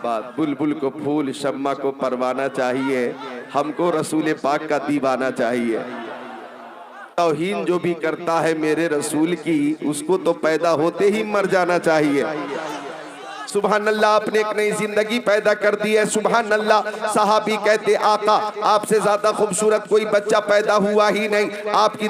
बात, बुलबुल को फूल, शम्मा को परवाना चाहिए, हमको रसूल पाक का दीवाना चाहिए। तौहीन जो भी करता है मेरे रसूल की, उसको तो पैदा होते ही मर जाना चाहिए। सुभान अल्लाह, आपने एक नई जिंदगी पैदा कर दी है। सुभान अल्लाह। सहाबी कहते आका आपसे ज्यादा खूबसूरत कोई बच्चा पैदा हुआ ही नहीं, आपकी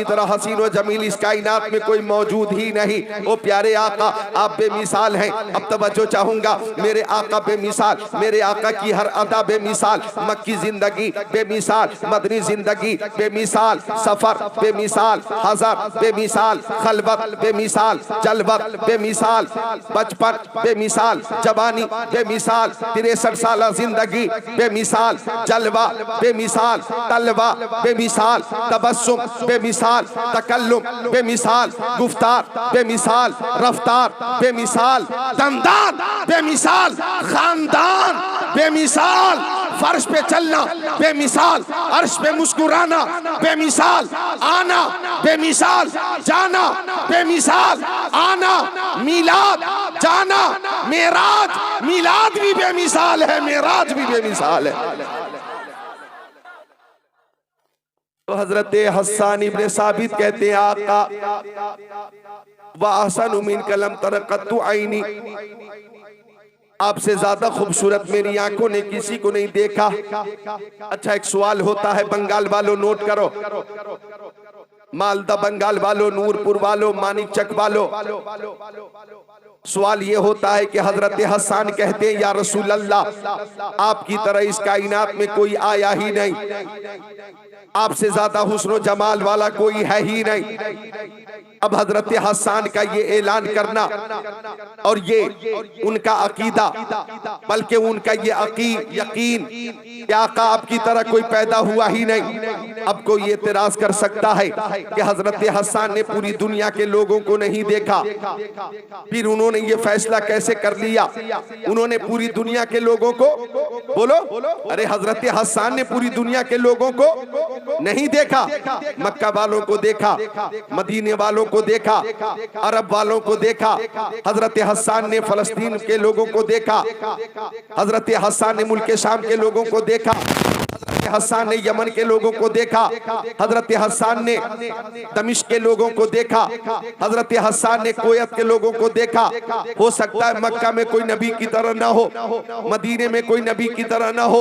तरह हसीन व जमील इस कायनात में कोई मौजूद ही नहीं। ओ प्यारे आका, आप बेमिसाल हैं। अब तवज्जो चाहूंगा, मेरे आका बेमिसाल, मेरे आका की हर अदा बेमिसाल, मक्की जिंदगी बेमिसाल, मदनी जिंदगी बेमिसाल, सफर बेमिसाल, हज़र बेमिसाल, खलवत बेमिसाल, जलवत बेमिसाल, बचपन बेमिसाल, जवानी बेमिसाल, 63 साल जिंदगी बेमिसाल, जलवा बेमिसाल, तलवा बेमिसाल, तबस्सुम बेमिसाल, तकल्लुम बेमिसाल, गुफ्तार बेमिसाल, रफ्तार बेमिसाल, दंदान बेमिसाल, खानदान बेमिसाल, फर्श पे चलना बेमिसाल, अर्श पे मुस्कुराना बेमिसाल, आना बेमिसाल, जाना बेमिसाल, आना मीलाद, जाना मेराज, मीलाद भी बेमिसाल है, मेराज भी बेमिसाल है। तो हजरत हस्सान इब्ने साबित कहते हैं आका व अहसन मिन कलम तरक़त्तु आईनी, आपसे ज्यादा खूबसूरत मेरी आंखों ने किसी को नहीं देखा। अच्छा, एक सवाल होता है, बंगाल वालों नोट करो, मालदा बंगाल वालों, नूरपुर वालों, मानिकचक वालों, सवाल ये होता है कि हजरत हस्सान कहते हैं या रसूल अल्लाह, आपकी तरह इस कायनात में कोई आया ही नहीं, आपसे ज्यादा हुस्न जमाल वाला कोई है ही नहीं। अब हजरत हस्सान का ये ऐलान करना और ये उनका अकीदा, बल्कि उनका ये यकीन कि आका आपकी तरह कोई पैदा हुआ ही नहीं। अब कोई एतराज कर सकता है कि हजरत हस्सान ने पूरी दुनिया के लोगों को नहीं देखा, फिर उन्होंने ये फैसला कैसे कर लिया? उन्होंने पूरी दुनिया के लोगों को, बोलो, अरे हजरत हस्सान ने पूरी दुनिया के लोगों को नहीं देखा, मक्का वालों को देखा, मदीने वालों को देखा, अरब वालों को देखा। हजरत हस्सान ने फलस्तीन के लोगों को देखा, हजरत हस्सान ने मुल्क शाम के लोगों को देखा, हजरत हस्सान ने यमन के लोगों को देखा, हजरत हस्सान ने दमिश्क के लोगों को देखा, हजरत हस्सान ने कोयत के लोगों को देखा। हो सकता है मक्का में कोई नबी की तरह ना हो, मदीने में कोई नबी की तरह ना हो,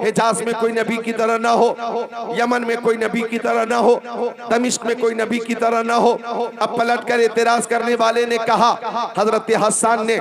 हिजाज में कोई नबी की तरह ना हो, यमन में कोई नबी की तरह ना हो, दमिश्क में कोई नबी की तरह ना हो। अब पलट कर एतराज करने वाले ने कहा हजरत हस्सान ने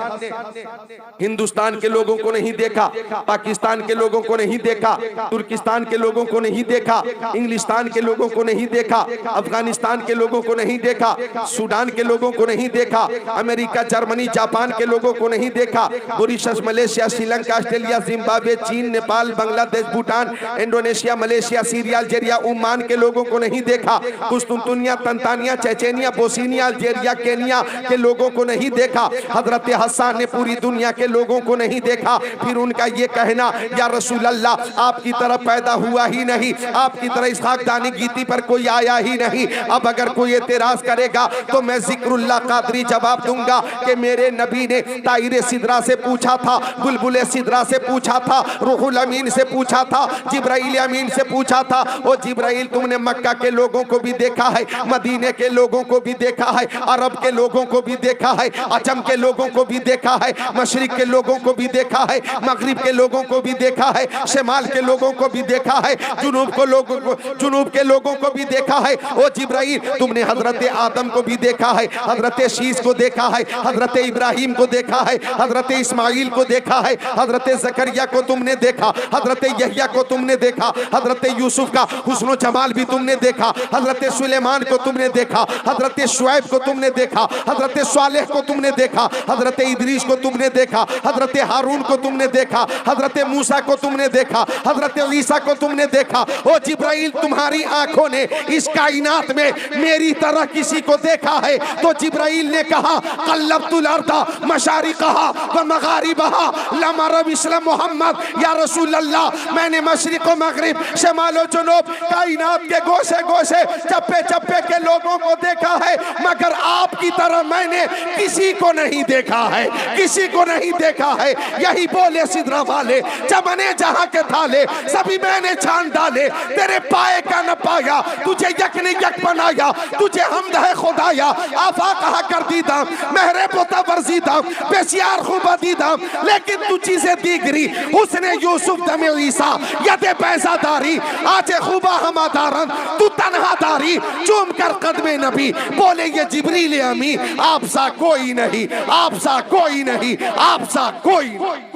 हिंदुस्तान के लोगों को नहीं देखा, पाकिस्तान के लोगों को नहीं देखा, तुर्किस्तान के लोगों को नहीं देखा, इंग्लिस्तान के लोगों को नहीं देखा, अफगानिस्तान के लोगों को नहीं देखा, सूडान के लोगों को नहीं देखा, अमेरिका, जर्मनी, जापान के लोगों को नहीं देखा, Mauritius, Malaysia, Sri Lanka, Australia, Zimbabwe, चीन, Nepal, Bangladesh, Bhutan, Indonesia, Malaysia, Syria, Algeria, Oman के लोगों को नहीं देखा, कुस्तुनतुनिया, Tanzania, Chechnya, Bosnia, Algeria, Kenya के लोगों को नहीं देखा। हजरत हस्सान ने पूरी दुनिया के लोगों को नहीं देखा। फिर उनका ये कहना या रसूल अल्लाह, आपकी तरह पैदा हुआ ही नहीं, आपकी तरह इसहाक दानी गीती पर कोई आया ही नहीं। अब अगर कोई एतराज करेगा तो मैं जिक्रुल्लाह कादरी जवाब दूंगा कि मेरे नबी ने ताइर सिदरा से पूछा था, बुलबुल सिदरा से पूछा था, रूहुल अमीन से पूछा था, जिब्राइल अमीन से पूछा था, ओ जिब्राइल तुमने मक्का के लोगों को भी देखा है, मदीने के लोगों को भी देखा है, अरब के लोगों को भी देखा है, अजम के लोगों को भी देखा है, मशरिक के लोगों को भी देखा है, मगरिब के लोगों को भी देखा है, शिमाल के लोगों को भी देखा है, जुनूब के लोगों को भी देखा है। ओ जिब्राइल तुमने हजरत आदम को भी देखा है, हजरत शीश को देखा है, हजरत इब्राहिम को देखा है, हजरत इस्माइल को देखा है, हजरत जकरिया को तुमने देखा, हजरत यहया को तुमने देखा, हजरत यूसुफ का हुस्न जमाल भी तुमने देखा, हजरत सुलेमान को तुमने देखा, हजरत शुएब को तुमने देखा, हजरत सालेह को तुमने देखा, हजरत इदरीस को तुमने देखा, हजरत हारून को तुमने देखा, हजरत मूसा को तुमने देखा, हजरत ईसा को तुमने देखा? ओ जिब्राइल, तुम्हारी आंखों ने इस कायनात में मेरी तरह किसी को देखा है? तो जिब्राइल ने कहा, कल्लबतुल अर्दा मशारिकहा व मगारिबहा लम अरा मिस्ल मोहम्मद या रसूल अल्लाह। मैंने मशरिक व मगरिब, शमाल जुनूब, कायनात के गोशे गोशे, चप्पे चप्पे के लोगों को देखा है, मगर आपकी तरह मैंने किसी को नहीं देखा है, किसी को नहीं देखा है। यही बोले सिदरा वाले, चमने जहां के थाले सभी मैंने छान डाले, तेरे पाए का न पाया, तुझे यक ने यक बनाया, तुझे हमद है खुदाया, आफा कहा कर दीदा, मेहरे पोता वर्जीदा, बेसियार खूबा दीदा, लेकिन तू चीजें दीगरी, उसने यूसुफ दमे ईसा, यदे पैसादारी, आचे खूबा हमादारन, तू तन्हादारी, चूम कर कदमे नबी, बोले ये जिब्रील अमी, आप सा कोई नहीं, आप सा कोई नहीं, आप सा कोई नहीं।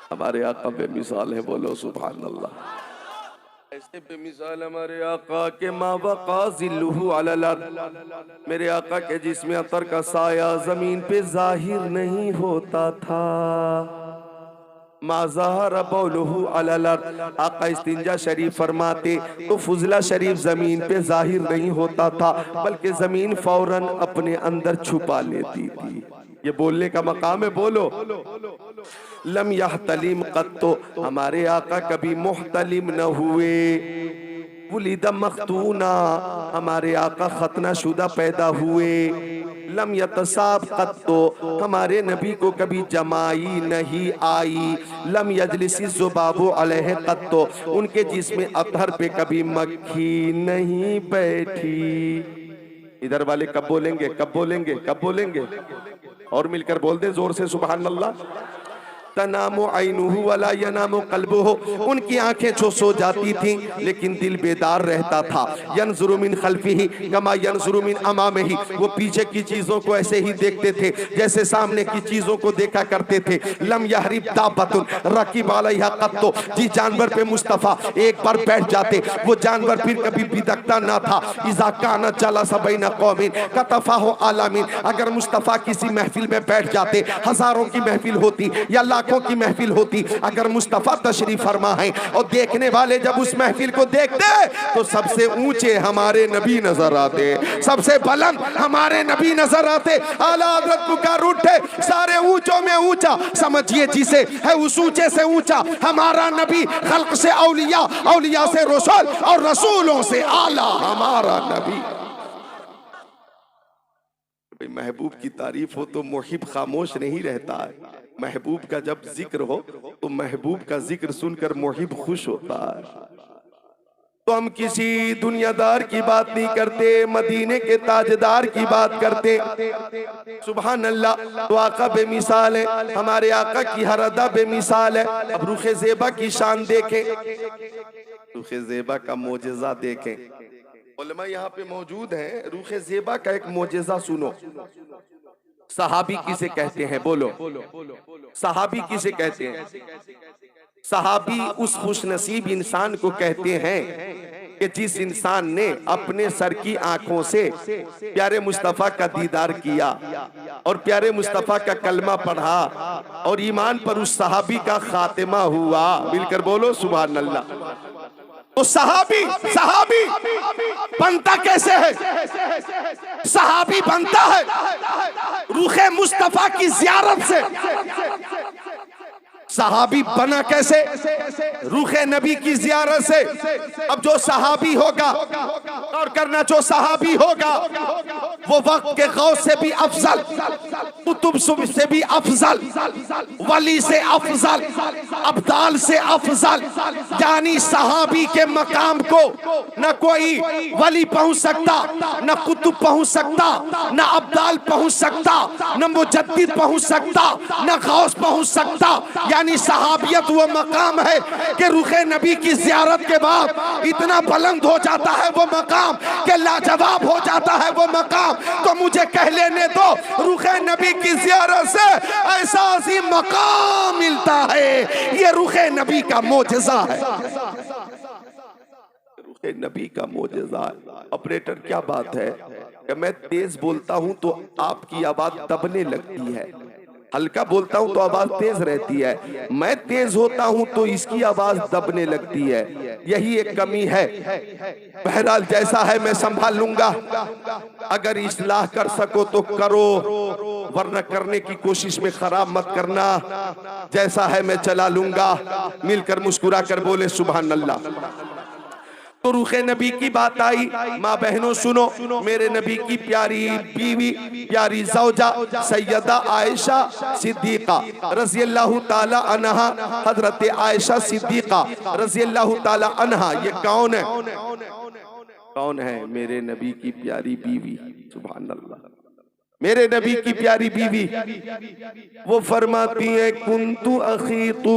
हमारे आका बेमिसाल है, बोलो सुभान अल्लाह। ऐसे बेमिसाल हमारे आका के मावका जिल्लुहु अलल अर्द, मेरे आका के जिसमें अतर का साया जमीन पे जाहिर नहीं होता था। माज़हर बौलुहु अलल अर्द, आका इस्तिंजा शरीफ फरमाते तो फुजला शरीफ जमीन पे जाहिर नहीं होता था, बल्कि जमीन फौरन अपने अंदर छुपा लेती थी। ये बोलने का मकाम है, बोलो। लम यहतलिम कत्तो, हमारे आका कभी मुहतलिम न हुए। वुलिदा मख्तूना, हमारे आका खतना शुदा पैदा हुए। लम यतसाब कत्तो, हमारे नबी को कभी जमाई नहीं आई। लम यजलिसी ज़ुबाबु अलैहि कत्तो, उनके जिस्म अतहर पे कभी मक्खी नहीं बैठी। इधर वाले कब बोलेंगे, कब बोलेंगे, कब बोलेंगे? और मिलकर बोल दे जोर से सुभान अल्लाह। तनामो आइनुहु वला यनामो कल्बुहु, उनकी आंखें जो सो जाती थीं लेकिन दिल बेदार रहता था। यनजुरु मिन खल्फिही कमा यनजुरु मिन अमामिही, वो पीछे की चीजों को ऐसे ही देखते थे जैसे सामने की चीजों को देखा करते थे। लम यहरिब दाबतुन रकीब अलैहा कत्तो, जिस जानवर पे मुस्तफा एक बार बैठ जाते वो जानवर फिर कभी बिदकता ना था। इज़ा काना जलसा बैना कौमिन कतफाहु आलामीन, अगर मुस्तफा किसी महफिल में बैठ जाते, हजारों की महफिल होती या लाखों की महफिल होती, अगर मुस्तफा तशरीफ फरमा है और देखने वाले जब उस महफिल को देखते तो सबसे ऊंचे हमारे नबी नजर आते, सबसे बुलंद हमारे नबी नजर आते। आला हज़रत पुकार उठे, सारे ऊंचों में ऊंचा समझिए जिसे है उस ऊंचे से ऊंचा हमारा नबी। खल्क से औलिया, औलिया से रसूल और रसूलों से आला हमारा नबी। महबूब की तारीफ हो तो मुहिब खामोश नहीं रहता है। महबूब का जब जिक्र हो तो महबूब का जिक्र सुनकर मुहिब खुश होता है। तो हम किसी दुनियादार की बात नहीं करते, मदीने के ताजदार की बात करते। सुभान अल्लाह। तो आका बेमिसाल है, हमारे आका की हर अदा बेमिसाल है। अब रुखे ज़ेबा की शान देखें, रुखे ज़ेबा का मोजज़ा देखें। उलमा यहाँ पे मौजूद हैं, रुखे ज़ेबा का एक मोजज़ा सुनो। सहाबी किसे कहते हैं, बोलो। सहाबी किसे कहते हैं? सहाबी उस खुशनसीब इंसान को कहते हैं कि जिस इंसान ने अपने सर की आंखों से प्यारे मुस्तफा का दीदार किया और प्यारे मुस्तफा का कलमा पढ़ा और ईमान पर उस सहाबी का खातिमा हुआ। मिलकर बोलो सुभान अल्लाह। तो सहाबी सहाबी बनता कैसे है? सहाबी बनता है रूखे मुस्तफा की ज़ियारत से। सहाबी बना कैसे? रूखे नबी की ज़ियारत से। अब जो सहाबी होगा और करना, जो सहाबी होगा वो वक्त के गौस से भी अफजल, कुतुब से भी अफजल, वली से अफजल, अब्दाल से अफजल। यानी सहाबी के मकाम को न कोई वली पहुंच सकता, न कुतुब पहुंच सकता, न अब्दाल पहुंच सकता, न मुजद्दिद पहुंच सकता, न गौस पहुंच सकता। यानी सहाबियत वो मकाम है कि रुखे नबी की ज़ियारत के बाद इतना बुलंद हो जाता है वो मकाम कि लाजवाब हो जाता है वो मकाम। तो मुझे कह लेने दो, रुखे नबी की ज़ियारत से ऐसा अजीम मकाम मिलता है। ये रुखे नबी का मोजज़ा है, रुखे नबी का मोजज़ा है। ऑपरेटर क्या बात है कि मैं तेज बोलता हूं तो आपकी आवाज दबने लगती है, हल्का बोलता हूं तो आवाज तेज रहती है, मैं तेज होता हूं तो इसकी आवाज दबने लगती है। यही एक कमी है। बहरहाल जैसा है मैं संभाल लूंगा, अगर इस्लाह कर सको तो करो, वरना करने की कोशिश में खराब मत करना। जैसा है मैं चला लूंगा। मिलकर मुस्कुरा कर बोले सुभान अल्लाह। तो रुखे नबी की बात आई। माँ बहनों सुनो, मेरे नबी की प्यारी बीवी, प्यारी ज़ौजा सैयदा आयशा सिद्दीक़ा रज़ी अल्लाह ताला अन्हा, हज़रत आयशा सिद्दीक़ा रज़ी अल्लाह ताला अन्हा, ये कौन है? कौन है? मेरे नबी की प्यारी बीवी। सुभान अल्लाह, मेरे नबी की प्यारी बीवी। वो फरमाती है कुन्तु अखीतु,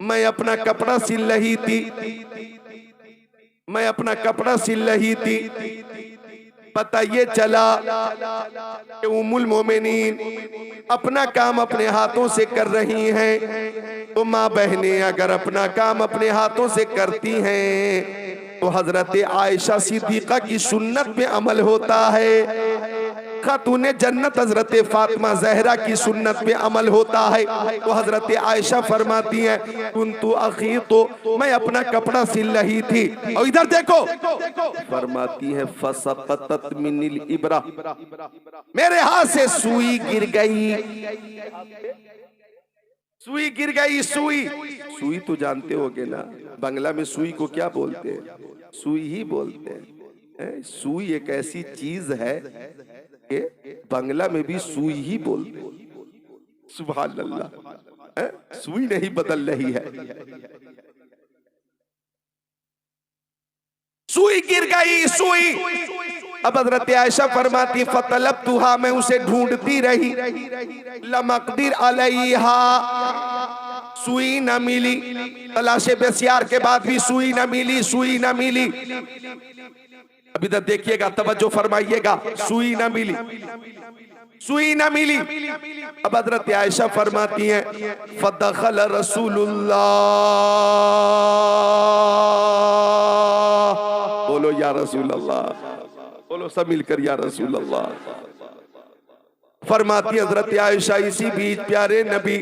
मैं अपना कपड़ा सिल रही थी, मैं अपना कपड़ा सिल रही थी। पता ये चला कि उम्मुल मोमिनीन अपना काम अपने हाथों से कर रही हैं। तो माँ बहनें अगर अपना काम अपने हाथों से करती हैं तो हजरत आयशा सिद्दीक़ा की सुन्नत पे अमल होता है। खातूने जन्नत हजरत फातिमा ज़हरा की सुन्नत पे अमल होता है। तो हजरत आयशा फरमाती हैं कुन्तु अखी, तो मैं अपना कपड़ा सिल रही थी और इधर देखो, फरमाती है फसक़तत मिनिल इब्रा, मेरे हाथ से सुई गिर गई। सुई गिर गई। सुई, सुई तो जानते होगे ना, बांग्ला में सुई को क्या बोलते हैं? सुई ही बोलते हैं। सुई एक ऐसी चीज है कि बांग्ला में भी सुई ही बोलते हैं। सुभान अल्लाह, सुई नहीं बदल रही है। सुई गिर गई। सुई, अब हज़रत आयशा फरमाती फतलबतुहा, मैं उसे ढूंढती रही। लमक़दिर अलैहा, सुई न मिली। तलाशे बेसियार के बाद भी सुई न मिली, सुई न मिली। अभी तक देखिएगा, तवज्जो फरमाइएगा। सुई न मिली, सुई न मिली। अब हज़रत आयशा फरमाती हैं फदखल रसूलुल्लाह, बोलो या रसूल अल्लाह, बोलो सब मिलकर या रसूल अल्लाह। फरमाती हजरत आयशा इसी बीच प्यारे नबी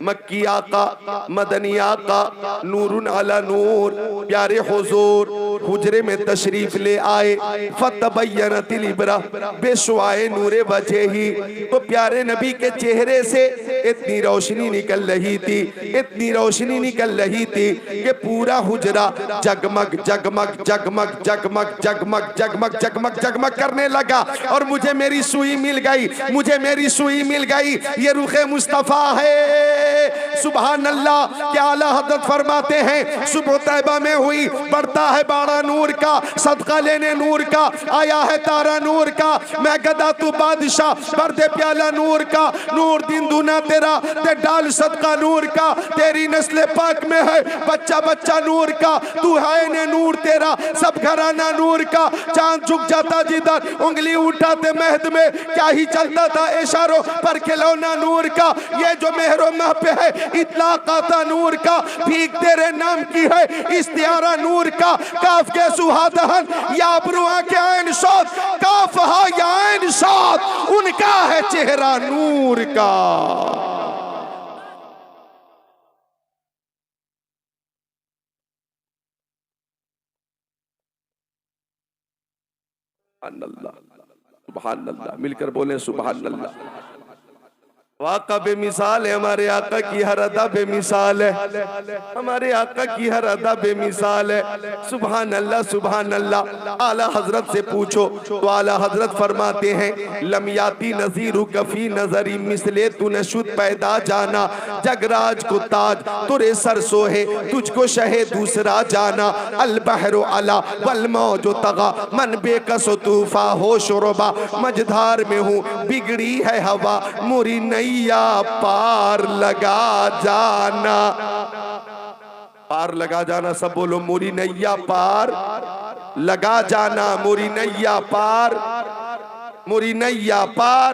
मक्की आका, मदनी आका, नूरुन अला नूर, प्यारे हुजूर हुजरे में तशरीफ ले आए। फतबय्यनतिल इब्रा बेशुआए नूरे वजही, तो प्यारे नबी के चेहरे से इतनी रोशनी निकल रही थी, इतनी रोशनी निकल रही थी कि पूरा हुजरा जगमग जगमग जगमग जगमग जगमग जगमग जगमग जगमग करने लगा। और मुझे मेरी सुई मिल गई, मुझे मेरी सुई मिल गई। ये रुखे मुस्तफा है। सुभान अल्लाह। क्या आला हज़रत फरमाते हैं सुबह तैबा में हुई, बढ़ता है बाड़ा नूर का, सदका लेने नूर का, आया है तारा नूर का, मैं गदा तू बादशाह, भर दे प्याला नूर का, नूर दिन दूना तेरा, ते डाल सदका नूर का, तेरी नस्ल पाक में है बच्चा बच्चा नूर का, तू है ने नूर तेरा, सब घराना नूर का। चांद झुक जाता जिधर, उंगली उठाते महद में, क्या ही चलता था इशारों पर खिलौना नूर का। ये जो मेहरो मह पे है इतलाक आता नूर का, भीख तेरे नाम की है इस्तियारा नूर का। काफ के सुहादहन या ब्रुआ के ऐन शाद, काफ हा या ऐन शाद, उनका है चेहरा नूर का। सुभान अल्लाह, मिलकर बोले सुभान अल्लाह। वाक़ा बेमिसाल है, हमारे आका की हर अदा बेमिसाल है, हमारे आका की हर अदा बेमिसाल है। सुभान अल्लाह, सुभान अल्लाह। आला हजरत से पूछो तो आला हजरत फरमाते हैं लमयाती नज़ीरु कफ़ी नज़री मिसले तू नशुद पैदा जाना, जगराज को ताज तुरे सर सोहे, तुझको शहे दूसरा जाना। अल बहरो अला वल मौजो तगा, मन बेकस तूफा हो शुरबा, मझधार में हूँ बिगड़ी है हवा, मोरी नैया पार लगा जाना। पार लगा जाना, सब बोलो मोरी नैया पार लगा जाना, मोरी नैया पार, मोरी नैया पार।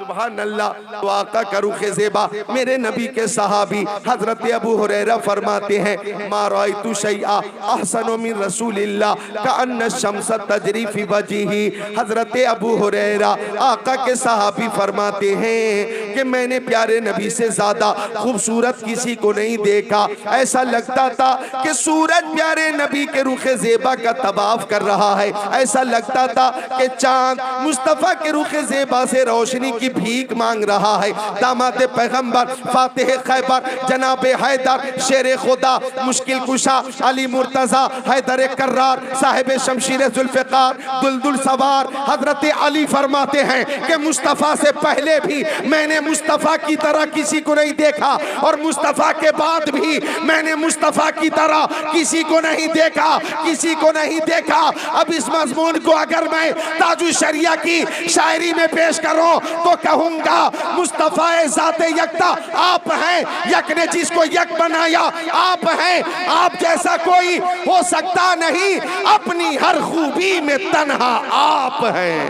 सुभान अल्लाह। तो आका का रुखे ज़ेबा मेरे नबी के सहाबी हजरत अबू हुरैरा फरमाते हैं, मा रायतु शैआ अहसनु मिन रसूलिल्लाह कअन्न शम्स तजरी फी वजहिही। हजरत अबू हुरैरा आका के सहाबी फरमाते हैं कि मैंने प्यारे नबी से ज्यादा खूबसूरत किसी को नहीं देखा। ऐसा लगता था कि सूरज प्यारे नबी के रुखे ज़ेबा का तवाफ कर रहा है। ऐसा लगता था कि चांद मुस्तफा के रुखे ज़ेबा से रोशनी की भीख मांग रहा है। दामाद पैगंबर फातिह खैबर जनाब हैदर शेर खुदा मुश्किल कुशा अली मुर्तजा हैदर कर्रार साहिब शमशीर जुल्फ़िकार दुलदुल सवार हजरत अली फरमाते हैं कि मुस्तफ़ा से पहले भी मैंने मुस्तफ़ा की तरह किसी को नहीं देखा और मुस्तफ़ा के बाद भी मैंने मुस्तफ़ा की तरह किसी को नहीं देखा, किसी को नहीं देखा। अब इस मज़मून को अगर मैं ताजु शरिया की शायरी में पेश करूं तो कहूंगा मुस्तफ़ा ज़ाते यकता आप हैं, यक ने जिसको यक बनाया आप हैं, आप जैसा कोई हो सकता नहीं, अपनी हर खूबी में तन्हा आप हैं।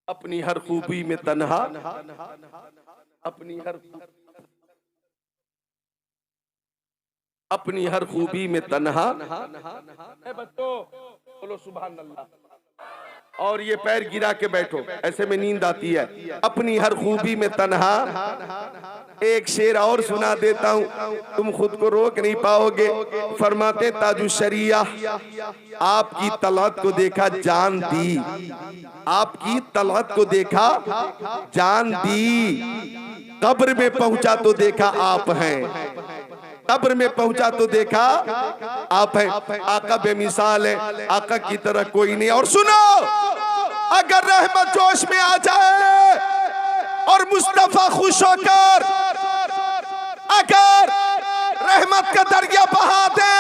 अपनी हर खूबी में तन्हा, अपनी हर खूबी में तन्हा। बच्चों बोलो सुभान अल्लाह। और ये पैर गिरा के बैठो, ऐसे में नींद आती है। अपनी हर खूबी में तन्हा। एक शेर और सुना देता हूँ, तुम खुद को रोक नहीं पाओगे। फरमाते ताजु शरिया, आपकी तलत को देखा जान दी, आपकी तलत को देखा जान दी। कब्र में पहुंचा तो देखा आप हैं, कब्र में पहुंचा तो देखा आप हैं। आका बेमिसाल है, आका की तरह कोई नहीं। और सुनो, अगर रहमत जोश में आ जाए और मुस्तफा खुश होकर अगर रहमत का दरिया बहा दे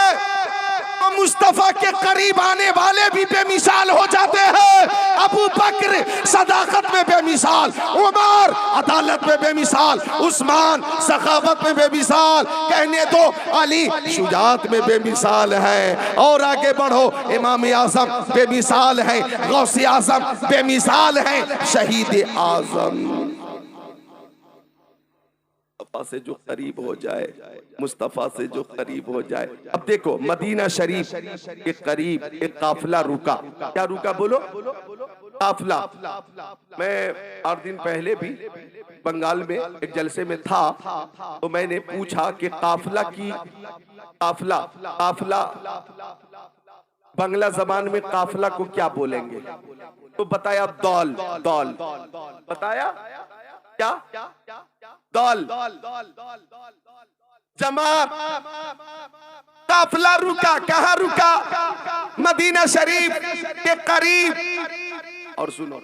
तो मुस्तफा के करीब आने वाले भी बेमिसाल हो जाते हैं। अबू बकर सदाकत में बेमिसाल, उमर अदालत में बेमिसाल, उस्मान सखावत में बेमिसाल, कहने दो अली शुजात में बेमिसाल है। और आगे बढ़ो, इमाम आज़म बेमिसाल है, गौसे आज़म बेमिसाल है, शहीद आज़म। मुस्तफा से जो करीब हो जाए, मुस्तफा से जो करीब हो जाए। अब देखो मदीना शरीफ के करीब एक काफिला रुका। क्या रुका बोलो? काफिला। मैं 8 दिन पहले भी बंगाल में एक जलसे में था, तो मैंने पूछा कि काफिला की काफिला बंगला जबान में काफिला को क्या बोलेंगे? तो बताया दौल, दौल बताया क्या? दौल जमात। काफिला रुका, कहाँ रुका? मदीना शरीफ के करीब। और सुनो,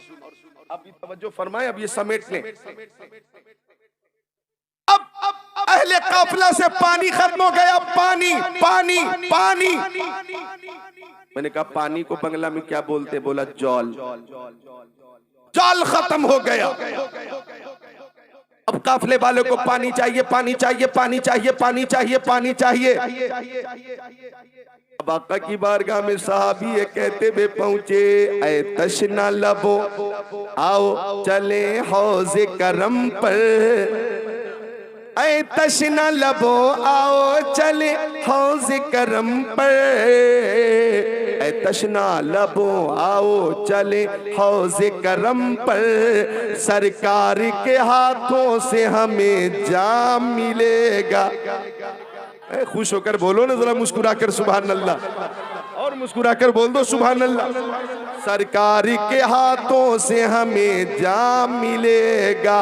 अब तवज्जो फरमाए, अब ये समेट लें। अब अहले काफिला से पानी खत्म हो गया, पानी पानी पानी। मैंने कहा पानी को बंगला में क्या बोलते? बोला जौल, जौल खत्म हो गया। अब काफिले वालों को पानी चाहिए, पानी चाहिए, पानी चाहिए, पानी चाहिए, पानी चाहिए। अब आका की बारगाह में सहाबी ये कहते हुए पहुंचे, ऐ तशना लबो आओ चले हौज़े करम पर, ऐ तशना लबो आओ चले हौज़े करम पर, ऐ तशना लबो आओ चले हौज़े करम पर, सरकार के हाथों से हमें जाम मिलेगा। खुश होकर बोलो ना जरा, मुस्कुरा कर सुभान अल्लाह, और मुस्कुरा कर बोल दो सुभान अल्लाह। सरकार के हाथों से हमें जाम मिलेगा।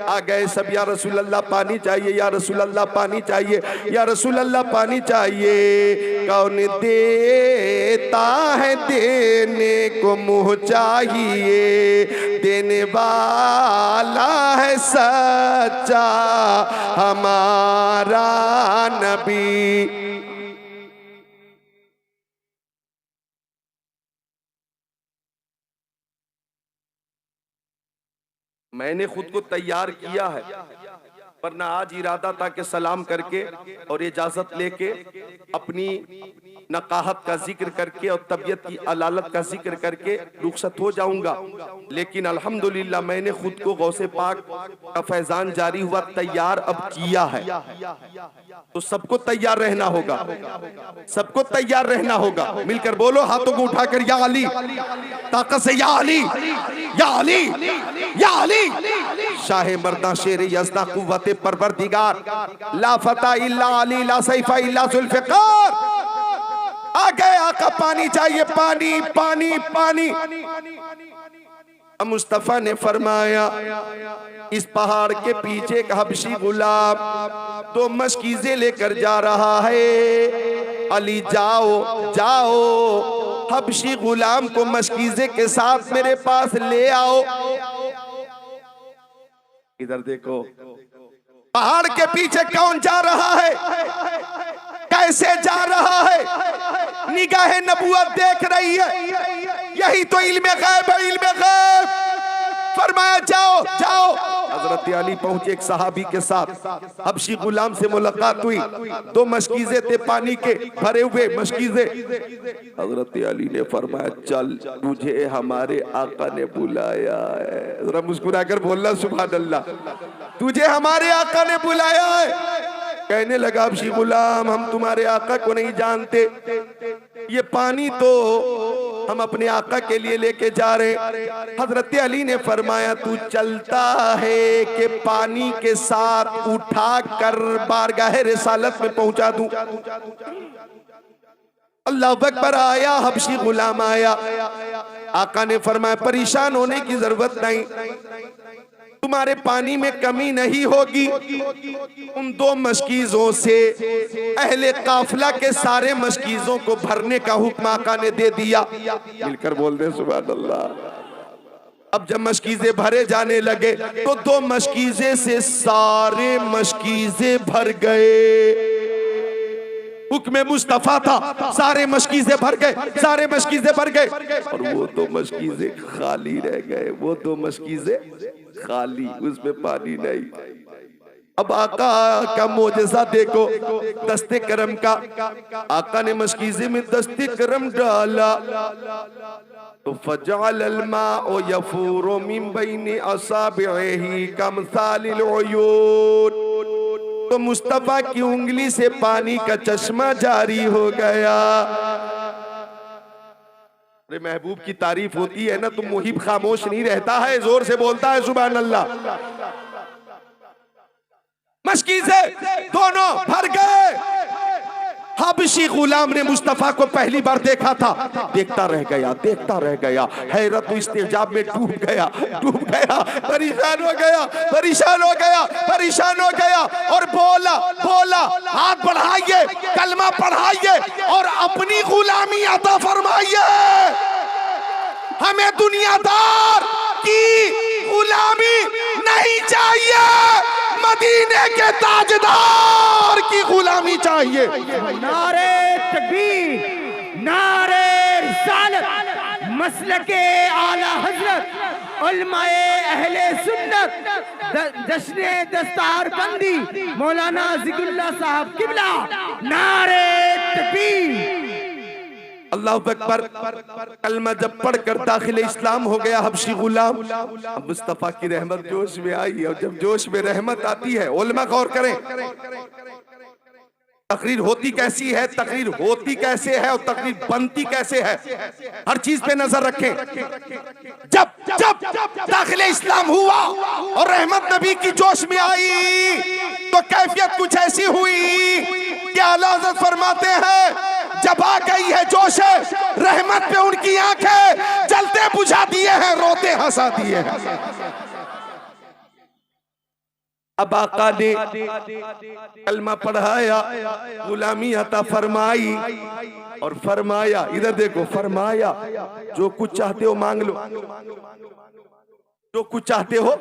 आ गए सब, या रसूल अल्लाह पानी चाहिए, या रसूल अल्लाह पानी चाहिए, या रसूल अल्लाह पानी चाहिए। कौन देता है? देने को मुँह चाहिए, देने वाला है सच्चा हमारा नबी। मैंने खुद को तैयार किया है वरना आज इरादा था कि सलाम करके और इजाजत लेके अपनी नकाहत का जिक्र करके और तबीयत की अलालत का जिक्र करके रुखसत हो जाऊंगा, लेकिन अल्हम्दुलिल्लाह मैंने खुद को गौसे पाक का फैजान जारी हुआ तैयार अब किया है। तो सबको तैयार रहना होगा, सबको तैयार रहना होगा। मिलकर बोलो हाथों को उठाकर या अली, ताकत से या अली, या अली, या अली। शाह मर्दा शेर यज़दा कुव्वत परवरदिगार, ला फता इल्ला अली, ला सैफा इल्ला जुल्फ़िकार। आ गए आका, पानी चाहिए, पानी पानी पानी। मुस्तफा ने फरमाया इस पहाड़ के पीछे एक हबशी गुलाम तो मशकीज़ें लेकर जा रहा है। अली जाओ जाओ, हबशी गुलाम को मशकीज़े के साथ मेरे पास ले आओ। इधर देखो, पहाड़ के पीछे कौन जा रहा है, कैसे जा रहा है, निगाहे नबूवत देख रही है। यही तो इल्मे गैब है, इल्मे गैब। फरमाया जाओ जाओ। हजरत अली पहुंचे एक सहाबी के साथ, हबशी गुलाम से मुलाकात हुई। दो मशकीज़े थे, पानी के भरे हुए मशकीज़े। हजरत अली ने फरमाया चल, तुझे हमारे आका ने बुलाया है। जरा मुस्कुराकर बोलना सुभान अल्लाह, तुझे हमारे आका ने बुलाया है। कहने लगा हबशी गुलाम, हम तुम्हारे आका को नहीं जानते, ये पानी तो हम अपने आका के लिए लेके जा रहे। हजरत अली ने फरमाया तू चलता है कि पानी के साथ उठा कर बारगाह रिसालत में पहुंचा दूं। अल्लाह अकबर। आया हबशी गुलाम आया, आका ने फरमाया परेशान होने की जरूरत नहीं, तुम्हारे पानी में कमी नहीं होगी। उन दो मशकीज़ों से अहले काफिला के सारे मशकीज़ों को भरने का हुक्म आका ने दे दिया। मिलकर बोल दे सुभान अल्लाह। अब जब मशकीज़े भरे जाने लगे तो दो मशकीज़े से सारे मशकीज़े भर गए। हुक्म मुस्तफा था, सारे मशकीज़े भर गए, सारे मशकीज़े भर गए। और वो दो मशकीज़े खाली रह गए, वो दो मशकीज़े खाली, उसमें पानी नहीं। अब आका का मोजज़ा देखो, दस्ते करम का। आका ने मशकीज़े में दस्ते करम डाला तो फजअल माउ यफूरु मिन बैनि असाबिही कमसालिल उयून, तो मुस्तफा की उंगली से पानी का चश्मा जारी हो गया। अरे महबूब की तारीफ होती है ना तो मुहिब खामोश नहीं रहता है, जोर से बोलता है सुभान अल्लाह। मशकीज़े दोनों भर गए। हबशी गुलाम ने मुस्तफा को पहली बार देखा था, देखता रह गया, देखता रह गया, हैरत इस्तेजाब में डूब गया, डूब गया, परेशान हो गया, परेशान हो गया, परेशान हो गया। और बोला बोला हाथ बढ़ाइए, कलमा पढ़ाइए और अपनी गुलामी अता फरमाइए। हमें दुनियादार की गुलामी नहीं चाहिए, मदीने के ताजदार की गुलामी चाहिए। नारे तकबीर, नारे रिसालत, मसलके आला हजरत, उलमाए अहले सुन्नत, जश्ने दस्तार बंदी मौलाना ज़िक्रुल्लाह साहब किबला, नारे तकबीर। अल्लाह अकबर। कलमा जब पढ़कर दाखिल इस्लाम हो गया हबशी गुलाम, अब मुस्तफा की रहमत जोश में आई। और जब जोश में रहमत आती है, उलमा गौर करें, तकरीर होती कैसी है, तकरीर होती कैसे है और तकरीर बनती कैसे है, हर चीज पे नजर रखें। जब जब दाखिल इस्लाम हुआ और रहमत नबी की जोश में आई तो कैफियत कुछ ऐसी हुई कि आला हज़रत फरमाते हैं जब आ गई है जोश रहमत पे उनकी आंखें जलते बुझा दिए हैं, रोते हंसा दिए हैं। अब आका ने कलमा पढ़ाया, गुलामी अता फरमाई और फरमाया, इधर देखो, फरमाया जो कुछ चाहते हो मांग लो। जो कुछ चाहते हो,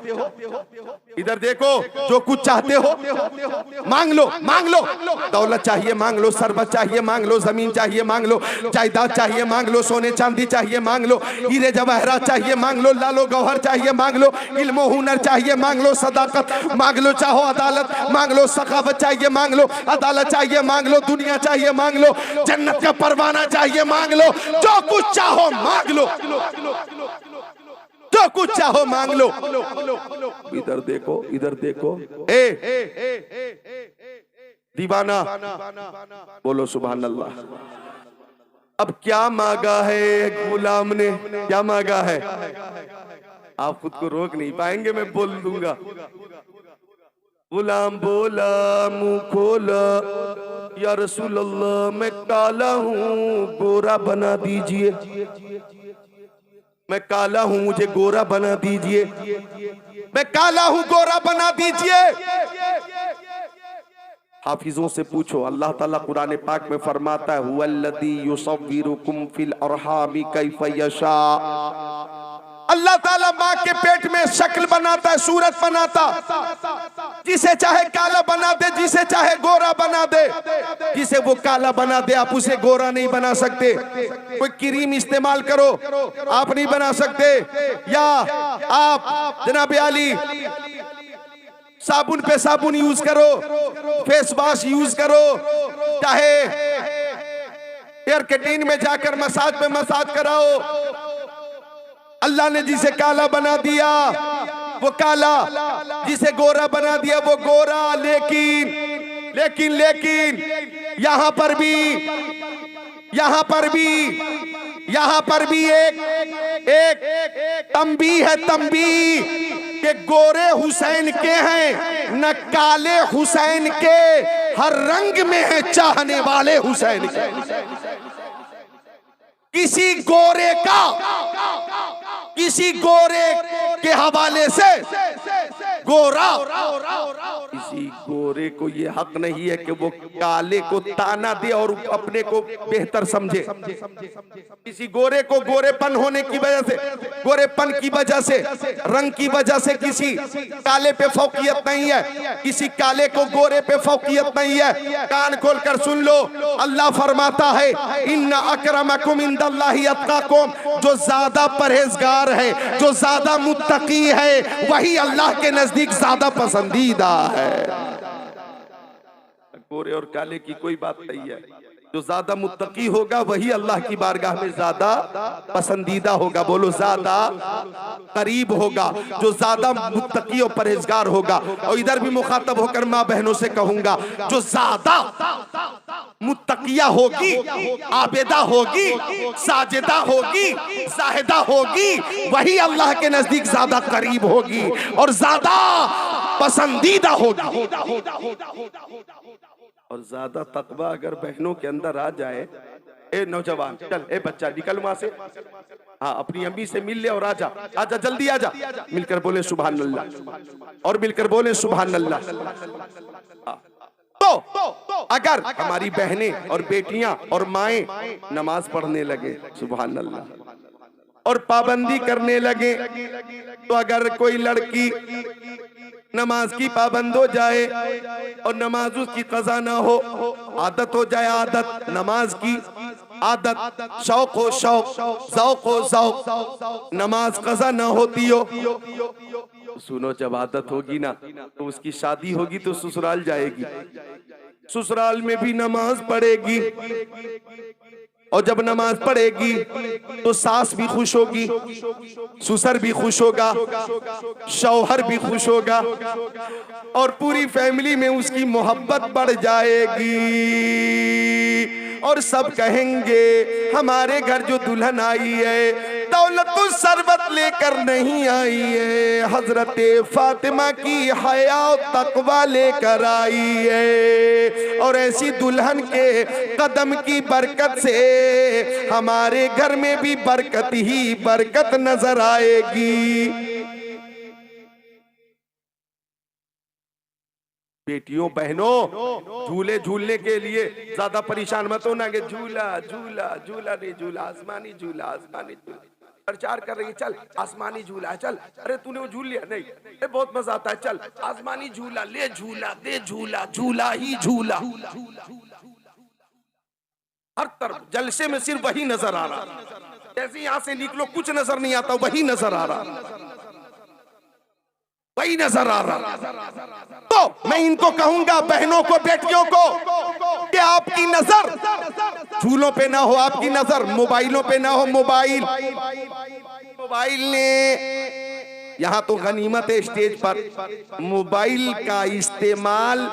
इधर देखो, जो कुछ चाहते हो मांग लो, मांग लो। दौलत चाहिए मांग लो, सरबत चाहिए मांग लो, जमीन चाहिए मांग लो, जायदाद चाहिए मांग लो, सोने चांदी चाहिए मांग लो, हीरे जवाहरात चाहिए मांग लो, लालो गौहर चाहिए मांग लो, इल्म हुनर चाहिए मांग लो, सदाकत मांग लो, चाहो अदालत मांग लो, सखावत चाहिए मांग लो, अदालत चाहिए मांग लो, दुनिया चाहिए मांग लो, जन्नत का परवाना चाहिए मांग लो, जो कुछ चाहो मांग लो, जो कुछ चाहो मांग लो। इधर देखो, इधर देखो, दीवाना बोलो सुभान अल्लाह। अब क्या मांगा है गुलाम ने, क्या मांगा है? आप खुद को रोक नहीं पाएंगे, मैं बोल दूंगा। गुलाम बोला मुंह खोला, या रसूल अल्लाह मैं काला हूँ गोरा बना दीजिए, मैं काला हूं मुझे गोरा बना दीजिए, मैं काला हूं गोरा बना दीजिए। हाफिजों से पूछो, अल्लाह ताला कुरान पाक में फरमाता है हुवल्लज़ी युसव्विरुकुम फिल अरहामी कैफ़ यशा। अल्लाह ताला माँ के पेट में शक्ल बनाता है, सूरत बनाता, जिसे चाहे काला बना दे, जिसे चाहे गोरा बना दे। जिसे वो काला बना दे आप उसे गोरा नहीं बना सकते। कोई क्रीम इस्तेमाल करो आप नहीं बना सकते, या आप जनाब आली साबुन पे साबुन यूज करो, फेस वॉश यूज करो, चाहे हेयर कटिंग में जाकर मसाज पे मसाज कराओ, अल्लाह ने जिसे काला बना दिया वो काला, जिसे गोरा बना दिया वो गोरा। लेकिन लेकिन लेकिन यहां पर भी, यहां पर भी, यहां पर भी एक तंबी है, तंबी के गोरे हुसैन के हैं न काले हुसैन के, हर रंग में है चाहने वाले हुसैन के। किसी गोरे का, किसी गोरे के हवाले से गोरा, किसी गोरे को ये हक नहीं है कि वो काले को ताना दे और अपने को बेहतर समझे। किसी गोरे को गोरेपन होने की वजह से, गोरेपन की वजह से, रंग की वजह से किसी काले पे फौकियत नहीं है, किसी काले को गोरे पे फौकियत नहीं है। कान खोलकर सुन लो, अल्लाह फरमाता है इन्ना अकरमकुम इंदल्लाहि अत्काकुम, जो ज्यादा परहेजगार है, जो ज्यादा मुत्तकी है, वही अल्लाह के नजदीक ज्यादा पसंदीदा है। गोरे और काले की कोई बात नहीं है, जो ज्यादा मुत्तकी होगा वही अल्लाह की बारगाह में ज्यादा पसंदीदा होगा। बोलो ज्यादा करीब होगा, जो ज्यादा मुत्तकी और परहेजगार होगा। और इधर भी मुखातब होकर माँ बहनों से कहूंगा, जो ज्यादा मुत्तकिया होगी, आबेदा होगी, साजिदा होगी, जाहिदा होगी, वही अल्लाह के नजदीक ज्यादा करीब होगी और ज्यादा पसंदीदा होगी। और ज्यादा तकवा अगर बहनों के अंदर आ जाए, ए नौजवान चल, ए बच्चा निकल वहां से, हाँ अपनी अम्मी से मिल ले और आजा, आजा जल्दी आजा, मिलकर बोले सुभान अल्लाह, और मिलकर बोले सुभान अल्लाह। तो अगर हमारी बहनें और बेटियां और माएं नमाज पढ़ने लगे सुभान अल्लाह और पाबंदी करने लगे, तो अगर कोई लड़की नमाज की पाबंद हो जाए और नमाज उसकी कज़ा ना हो, आदत हो जाए, आदत नमाज की आदत, शौक हो शौक, ज़ौक़ हो ज़ौक़, नमाज कज़ा ना होती हो, सुनो जब आदत होगी ना तो उसकी शादी होगी तो ससुराल जाएगी, ससुराल में भी नमाज पढ़ेगी, और जब नमाज पढ़ेगी तो सास भी खुश होगी, ससुर भी खुश होगा, शौहर भी खुश होगा, और पूरी फैमिली में उसकी मोहब्बत बढ़ जाएगी। और सब कहेंगे हमारे घर जो दुल्हन आई है दौलत सरबत लेकर नहीं आई है, हजरत फातिमा की हया तकवा लेकर आई है। और ऐसी दुल्हन के कदम की बरकत से हमारे घर में भी बरकत ही बरकत नजर आएगी। बेटियों बहनों, झूले झूलने के लिए ज्यादा परेशान मत होना कि झूला झूला झूला नहीं झूला, आसमानी झूला, आसमानी झूला। प्रचार कर रही है, चल आसमानी झूला है, चल, अरे तूने वो झूल लिया नहीं, अरे बहुत मजा आता है, चल आसमानी झूला ले, झूला दे, झूला झूला ही झूला। हर तरफ जलसे में सिर्फ वही नजर आ रहा, जैसे यहां से निकलो कुछ नजर नहीं आता, वही नजर आ रहा, वही नजर आ रहा। तो मैं इनको कहूंगा, बहनों को, बेटियों को, कि आपकी नजर झूलों पे ना हो, आपकी नजर मोबाइलों पे ना हो। मोबाइल ने, यहाँ तो गनीमत है स्टेज पर, मोबाइल का इस्तेमाल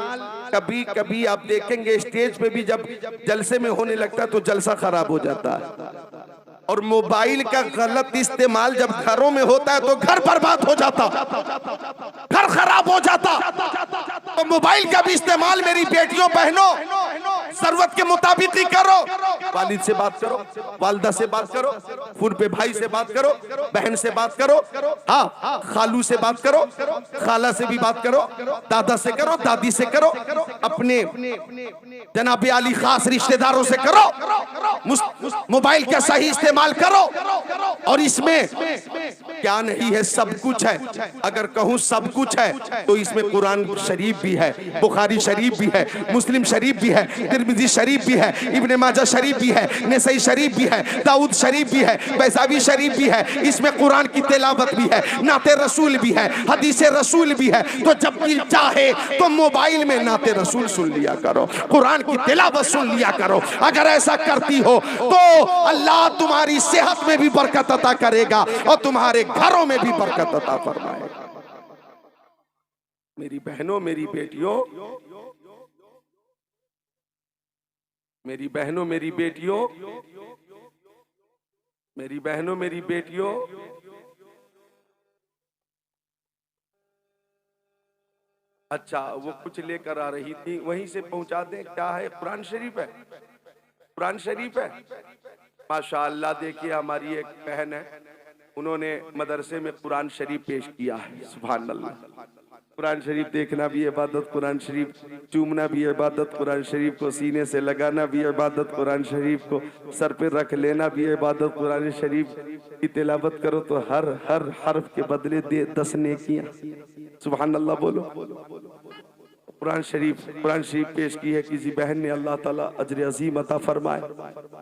कभी कभी आप देखेंगे स्टेज पे भी जब जलसे में होने लगता है तो जलसा खराब हो जाता है, और मोबाइल का गलत इस्तेमाल जब घरों में होता है तो घर बर्बाद हो जाता, घर खराब हो जाता। तो मोबाइल का भी इस्तेमाल मेरी बेटियों बहनों जरूरत के मुताबिक ही करो। वालिद से बात करो, वालिदा से बात करो, फोन पे भाई से बात करो, बहन से बात करो, हाँ खालू से बात करो, खाला से भी बात करो, दादा से करो, दादी से करो, अपने जनाबे आली खास रिश्तेदारों से करो। मोबाइल का सही इस्तेमाल करो। और इसमें क्या नहीं है, सब कुछ है। अगर कहूँ सब कुछ है तो इसमें कुरान शरीफ भी है, बुखारी शरीफ भी है, मुस्लिम शरीफ भी है, तिरमिजी शरीफ भी है, इब्ने माजा शरीफ भी है, नसई शरीफ भी है, दाऊद शरीफ भी है, बैसावी शरीफ भी है। इसमें कुरान की तिलावत भी है, नाते रसूल भी है, हदीसे रसूल भी है। तो जब दिल चाहे तो मोबाइल में नाते रसूल सुन लिया करो, कुरान की तिलावत सुन लिया करो। अगर ऐसा करती हो तो अल्लाह तुम्हारी सेहत में भी बरकत अता करेगा और तुम्हारे घरों में भी बरकत अता फरमाएगा। मेरी बहनों, मेरी बेटियों, मेरी बहनों, मेरी बेटियों, मेरी बहनों, मेरी बेटियों, अच्छा वो कुछ लेकर आ रही थी, वहीं से पहुंचा दें। क्या है? कुरान शरीफ है, कुरान शरीफ है। माशाअल्लाह, देखिए हमारी एक बहन है, उन्होंने मदरसे में कुरान शरीफ पेश किया है। सुभान अल्लाह। कुरान शरीफ देखना भी इबादत, कुरान शरीफ चूमना भी इबादत, कुरान शरीफ को सीने से लगाना भी इबादत, कुरान शरीफ को सर पे रख लेना भी इबादत। कुरान शरीफ की तिलावत करो तो हर हर हर्फ के बदले 10 नेकियां। सुभान अल्लाह बोलो। कुरान शरीफ पेश की है किसी बहन ने, अल्लाह ताला अजर अजीम अता फरमाए।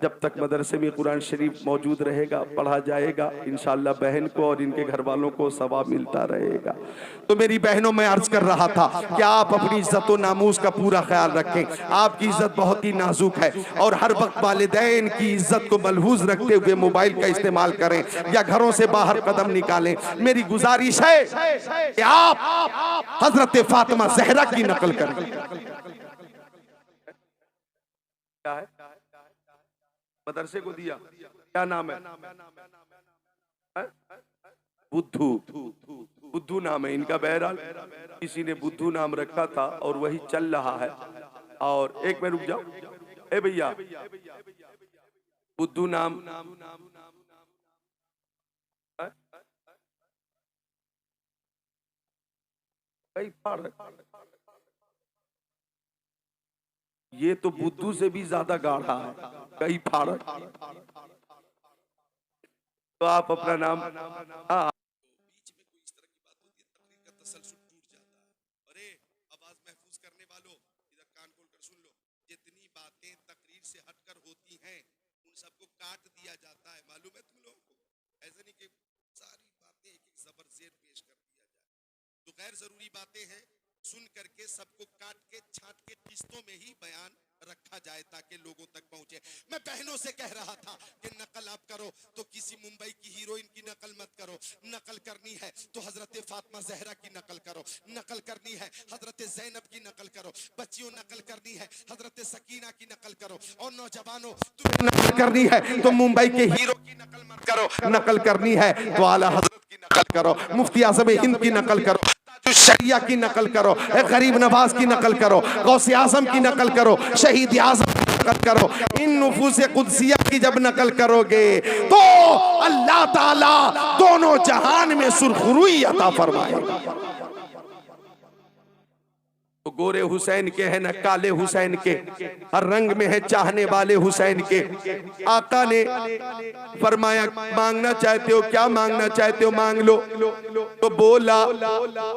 जब तक मदरसे में कुरान शरीफ मौजूद रहेगा, पढ़ा जाएगा, इंशाअल्लाह बहन को और इनके घर वालों को सवाब मिलता रहेगा। तो मेरी बहनों, मैं अर्ज कर रहा था कि आप अपनी इज्जत और नामूस का पूरा ख्याल रखें। आपकी इज्जत बहुत ही नाजुक है और हर वक्त वालिदैन की इज्जत को मलहूज रखते हुए मोबाइल का इस्तेमाल करें या घरों से बाहर कदम निकालें। मेरी गुजारिश है कि आप हजरत फातिमा ज़हरा की नकल करें। क्या है? मदरसे को दिया, क्या नाम है? बुद्धू, बुद्धू नाम है इनका। बहरहाल किसी ने बुद्धू नाम रखा था और वही चल रहा है। और एक में रुक जाओ, ए भैया, बुद्धू नाम कई फाड़, ये तो बुद्धू से भी ज्यादा गाढ़ा है, कई फाड़। तो आप अपना नाम, हाँ, बीच में कोई इस तरह की बात होती है, तकरीर का तसलसल टूट जाता है। अरे आवाज महफूज करने वालों, इधर कान खोल कर सुन लो। जितनी बातें तकरीर से हटकर होती हैं उन सबको काट दिया जाता है। मालूम है तुम लोगों को? ऐसा नहीं कि सारी बातें एक एक जबर जेर पेश कर दिया जाए। तो गैर जरूरी बातें हैं, सुन करके सबको काट के छांट के किस्तों में ही बयान रखा जाए ताकि लोगों तक पहुंचे। मैं बहनों से कह रहा था कि नकल आप करो तो किसी मुंबई की हीरोइन की नकल मत करो। नकल करनी है तो हजरत फातिमा ज़हरा की नकल करो। नकल करनी है हजरत ज़ैनब की नकल करो। बच्चियों, नकल करनी है हजरत सकीना की नकल करो। और नौजवानों, तुम्हें नकल करनी है तो मुंबई के हीरो की नकल मत करो। नकल करनी है तो आला हजरत की नकल करो, मुफ्ती आज़म हिंद की नकल करो, शरिया की नकल करो, गरीब नवाज की नकल करो, गौसे आजम की नकल करो, शहीद आजम की नकल करो। इन नुफूसे कुदसिया की जब नकल करोगे तो अल्लाह ताला दोनों जहान में सुरखरुई अता फरमाएगा। तो गोरे हुसैन के हैं न काले हुसैन के, हर रंग में है चाहने वाले हुसैन के। आका ने फरमाया मांगना चाहते हो, क्या मांगना चाहते हो मांग लो। तो बोला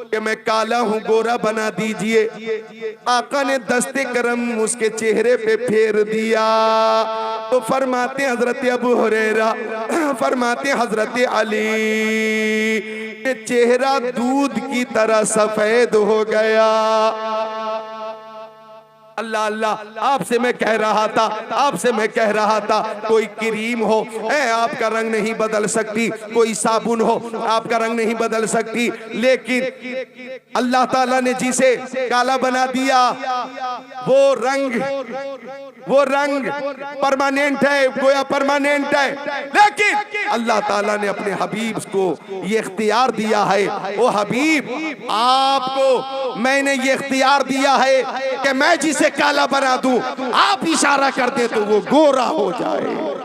कि मैं काला हूं, गोरा बना दीजिए। आका ने दस्ते करम उसके चेहरे पे फेर दिया। तो फरमाते हजरत अबू हुरैरा, फरमाते हजरत अली, चेहरा दूध की तरह सफेद हो गया। अल्लाह अल्लाह, आपसे मैं कह रहा था, आपसे मैं कह रहा था, कोई क्रीम हो आपका रंग नहीं बदल सकती, कोई साबुन हो आपका रंग नहीं बदल सकती, लेकिन अल्लाह ताला ने जिसे काला बना दिया वो रंग परमानेंट है, गोया परमानेंट है। लेकिन अल्लाह ताला ने अपने हबीब को ये इख्तियार दिया है, ओ हबीब आपको मैंने ये इख्तियार दिया है कि मैं जिसे काला बना दूं, आप इशारा कर दे तो वो गोरा हो जाए।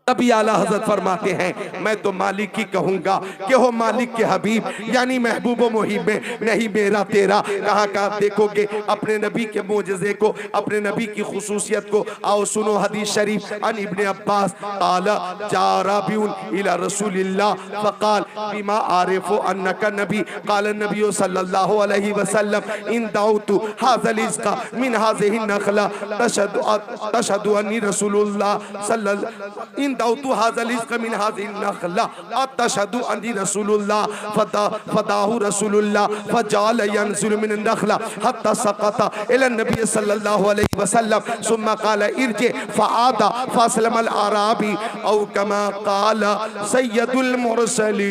तभी आला हजरत फरमाते हैं मैं तो मालिक ही कहूंगा कि हो मालिक के हबीब, यानी महबूब मुहिब में नहीं मेरा तेरा। कहाँ कहाँ देखोगे अपने नबी के मोजज़े को, अपने नबी की खुसूसियत को। आओ सुनो हदीस शरीफ अन इब्ने अब्बास काला जा राबिउन इला रसूलिल्लाह फकाल बिमा आरिफु अन्नका नबी काल नबी सल्लल्लाहु अलैहि वसल्लम इन दाउतु हाज़ल इज़्का मिन हाज़िहि नखला तशहदु अन्नी रसूलुल्लाह सल्लल्लाहु इन दाउतु हाज़ल इज़्का मिन हाज़िहि नखला अतशहदु अन्नी रसूलुल्लाह फदाहु रसूलुल्लाह फजाल यनज़िलु मिन नखला हत्ता सकता इला नबी सल्लल्लाहु अलैहि वसल्लम सुम्मा क़ाल इरजि फ़आदा फ़अस्लमल आराबी औ कमा क़ाल सय्यदुल मुरसलीन।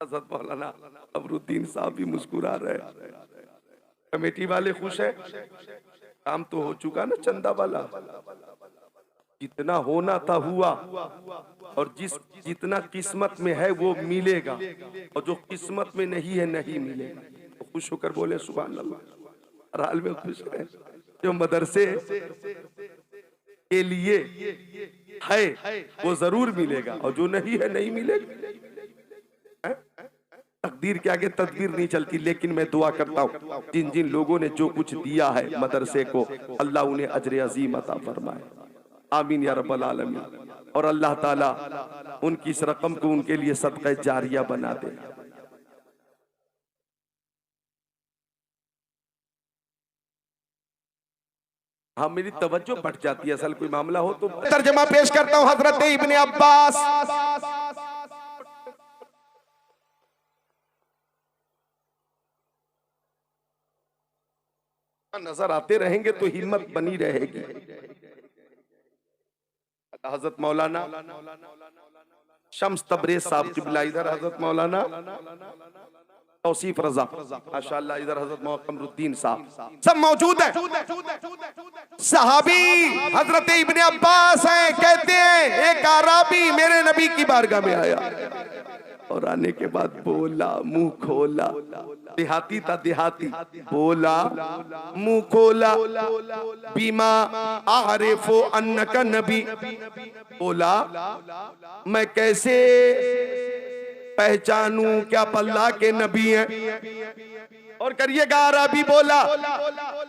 हज़रत मौलाना अमरुद्दीन साहब भी मुस्कुरा रहे, कमेटी वाले खुश है, काम तो हो चुका ना चंदा वाला, जितना होना था हुआ, और जितना किस्मत में है वो मिलेगा, और जो किस्मत में नहीं है नहीं मिलेगा। तो खुश होकर बोले सुभान अल्लाह, हर हाल में खुश है। जो मदरसे के लिए है वो जरूर मिलेगा, और जो नहीं है नहीं मिलेगा। तकदीर के आगे तदबीर नहीं चलती। लेकिन मैं दुआ करता हूँ जिन जिन लोगों ने जो कुछ दिया है मदरसे को, अल्लाह उन्हें अजर अजीम अता फरमाए, आमीन या रब्बल आलमीन। और अल्लाह ताला उनकी इस रकम को उनके लिए सदका जारिया बना दे। हाँ मेरी तवज्जो बढ़ जाती है, असल कोई मामला हो तो तर्जमा पेश करता हूँ हजरत इब्ने अब्बास। नजर आते रहेंगे तो हिम्मत बनी रहेगी। हजरत मौलाना शम्स तबरेज साहब किबला इधर, हजरत मौलाना तौसीफ रजा माशाअल्लाह इधर, हजरत कमरुद्दीन साहब सब मौजूद है। सहाबी हजरत इब्ने अब्बास हैं, कहते हैं एक आराबी मेरे नबी की बारगाह में आया और आने के बाद बोला, मुंह खोला, देहाती था देहाती, बोला मुंह खोला, बीमा आरिफो अन्नका नबी, बोला मैं कैसे पहचानूं क्या अल्लाह के नबी हैं। और करिएगा अरबी बोला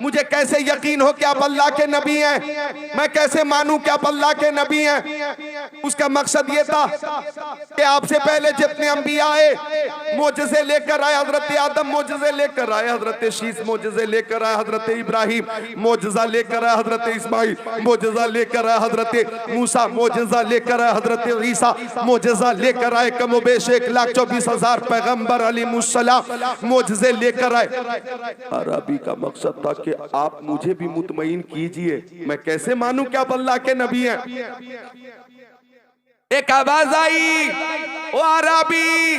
मुझे कैसे यकीन हो कि आप अल्लाह के नबी हैं, मैं कैसे मानूं कि आप अल्लाह के नबी हैं। उसका मकसद ये था कि आपसे पहले जितने अंबिया आए मोजज़े लेकर आए, हजरत आदम मोजज़े लेकर आए, हजरत शीस मोजज़े लेकर आए, हजरत इब्राहिम मोजज़ा लेकर आए, हजरत इस्माइल मोजज़ा लेकर आए, हजरत मूसा मोजज़ा लेकर आए, हजरत ईसा मोजज़ा लेकर आए। कमोबेश 1,24,000 पैगंबर अलैहिमुस्सलाम मोजज़े लेकर। अरबी का मकसद था कि आप मुझे भी मुतमईन कीजिए, मैं कैसे मानूं कि आप अल्लाह के नबी हैं। एक आवाज आई, ओ अरबी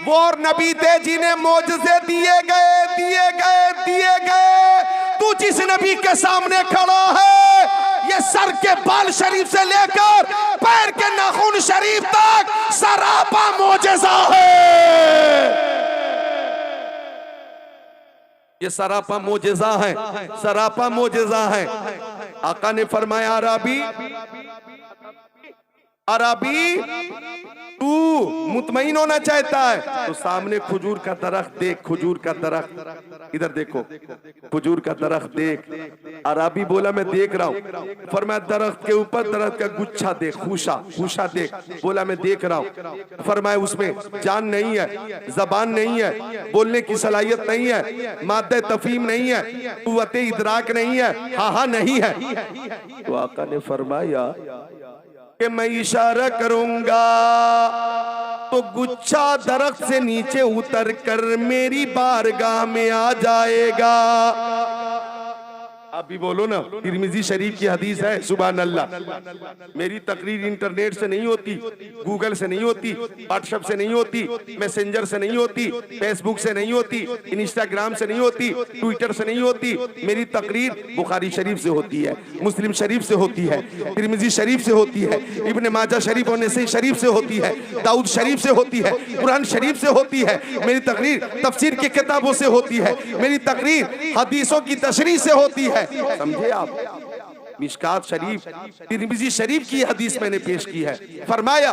वो नबी थे जिन्हें मोजज़े दिए गए, तू जिस नबी के सामने खड़ा है ये सर के बाल शरीफ से लेकर पैर के नाखून शरीफ तक सरापा मोजज़ा है। ये सरापा मोजेज़ा है, सरापा मोजेज़ा है। आका ने फरमाया अरबी अरबी तू मुतमईन होना चाहता है तो सामने खजूर का दरख्त देख, खजूर का दरख्त, इधर देखो खजूर का दरख्त देख। अरबी बोला मैं देख रहा हूँ। फरमाया दरख्त के ऊपर दरख्त का गुच्छा देख, खूशा खूशा देख। बोला मैं देख रहा हूँ। फरमाया उसमें जान नहीं है, जबान नहीं है, बोलने की सलाहियत नहीं है, मादे तफहीम नहीं है, कुव्वते इदराक नहीं है, हाँ हाँ नहीं है। तो आका ने फरमाया कि मैं इशारा करूंगा तो गुच्छा दरख्त से नीचे उतर कर मेरी बारगाह में आ जाएगा। आप भी बोलो ना, तिरमिजी शरीफ की हदीस है। सुभान अल्लाह। मेरी तकरीर इंटरनेट से नहीं होती, गूगल से नहीं होती, व्हाट्सएप से नहीं होती, मैसेंजर से नहीं होती, फेसबुक से नहीं होती, इंस्टाग्राम से नहीं होती, ट्विटर से नहीं होती। मेरी तकरीर बुखारी शरीफ से होती है, मुस्लिम शरीफ से होती है, तिरमिजी शरीफ से होती है, इब्ने माजा शरीफ और नसई शरीफ से होती है, दाऊद शरीफ से होती है, कुरान शरीफ से होती है। मेरी तकरीर तफसीर की किताबों से होती है। मेरी तकरीर हदीसों की तशरीह से होती है। समझे आप? मिशकात शरीफ, तिरमिजी शरीफ की हदीस मैंने पेश की है। फरमाया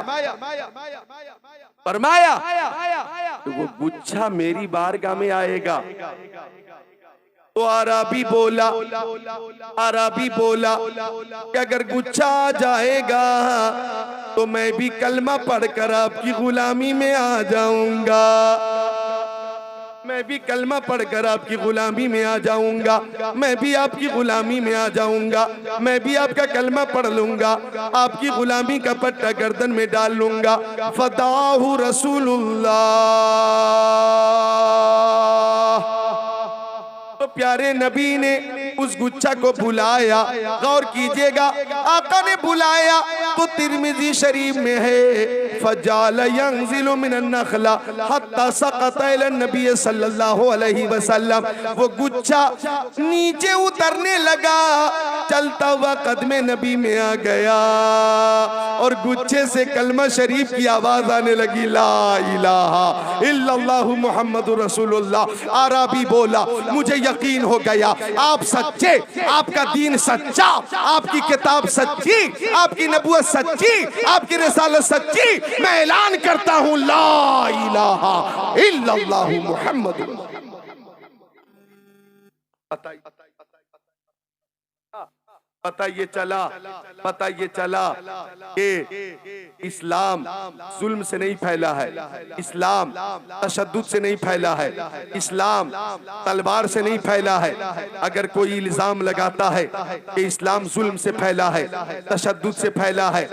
तो वो गुच्छा मेरी बारगाह में आएगा। तो अरबी बोला कि अगर गुच्छा आ जाएगा तो मैं भी कलमा पढ़कर आपकी गुलामी में आ जाऊंगा। मैं भी कलमा पढ़कर आपकी गुलामी में आ जाऊंगा। मैं भी आपकी गुलामी में आ जाऊंगा। मैं भी आपका कलमा पढ़ लूंगा, आपकी गुलामी का पट्टा गर्दन में डाल लूंगा। फदाहु रसूलुल्लाह। तो प्यारे नबी ने उस गुच्छा को बुलाया। गौर कीजिएगा, आका ने बुलाया तो तिरमिजी शरीफ में है फजाल यंजिलु मिनन नखला हत्ता सक़त इला नबी सल्लल्लाहु अलैहि वसल्लम। वो गुच्छा नीचे उतरने लगा, चलता हुआ कदमे नबी में आ गया और गुच्छे से कलमा शरीफ की आवाज आने लगी, ला इलाहा इल्लल्लाहु मुहम्मदुर रसूलुल्लाह। अरबी बोला मुझे यकीन हो गया आप सच्चे, आपका दीन सच्चा, आपकी किताब सच्ची, आपकी नबूवत सच्ची, आपकी रिसालत सच्ची। मैं ऐलान करता हूं ला इलाहा इल्लल्लाहु मुहम्मदुर। पता ये चला कि इस्लाम जुल्म से नहीं फैला है, इस्लाम तशद्दुद से नहीं फैला है, इस्लाम तलवार से नहीं फैला है। अगर कोई इल्जाम लगाता है कि इस्लाम जुल्म से फैला है, तशद्दुद से फैला है,